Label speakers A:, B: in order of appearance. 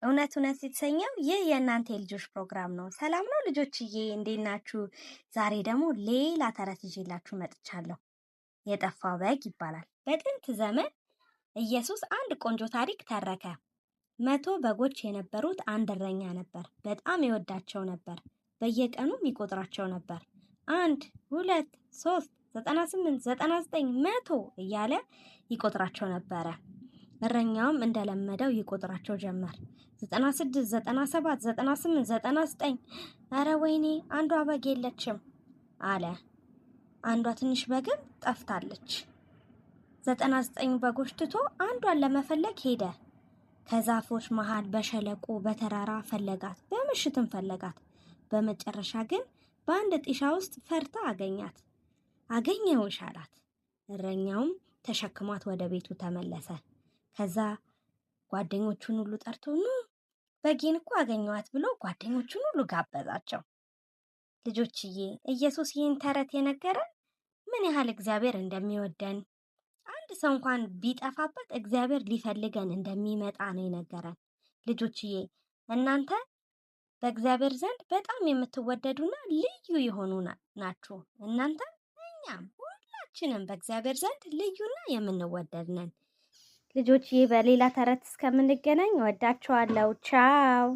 A: እውነት እውነት የተሰኘው ይህ የእናንተ የልጆች ፕሮግራም ነው። ሰላም ነው ልጆችዬ፣ እንዴት ናችሁ? ዛሬ ደግሞ ሌላ ተረት ይዤላችሁ መጥቻለሁ። የጠፋው በግ ይባላል። በጥንት ዘመን ኢየሱስ አንድ ቆንጆ ታሪክ ተረከ። 100 በጎች የነበሩት አንድ እረኛ ነበር። በጣም ይወዳቸው ነበር። በየቀኑም ይቆጥራቸው ነበር። 1 2 3 98 99 100 እያለ ይቆጥራቸው ነበረ። እረኛውም እንደለመደው ይቆጥራቸው ጀመር። 96 97 98 99 አረ ወይኔ አንዷ በግ የለችም አለ። አንዷ ትንሽ በግም ጠፍታለች። 99 በጎች ትቶ አንዷን ለመፈለግ ሄደ። ከዛፎች መሃል፣ በሸለቆ፣ በተራራ ፈለጋት። በምሽትም ፈለጋት። በመጨረሻ ግን በአንድ ጢሻ ውስጥ ፈርታ አገኛት። አገኘሁሽ አላት። እረኛውም ተሸክሟት ወደ ቤቱ ተመለሰ። ከዛ ጓደኞቹን ሁሉ ጠርቶ በጌን እኮ አገኘዋት ብሎ ጓደኞቹን ሁሉ ጋበዛቸው። ልጆችዬ ኢየሱስ ይህን ተረት የነገረን ምን ያህል እግዚአብሔር እንደሚወደን፣ አንድ ሰው እንኳን ቢጠፋበት እግዚአብሔር ሊፈልገን እንደሚመጣ ነው የነገረን። ልጆችዬ እናንተ በእግዚአብሔር ዘንድ በጣም የምትወደዱና ልዩ የሆኑ ናችሁ። እናንተ እኛም ሁላችንም በእግዚአብሔር ዘንድ ልዩና የምንወደድ ነን። ልጆችዬ በሌላ ተረት እስከምንገናኝ ወዳችኋለሁ። ቻው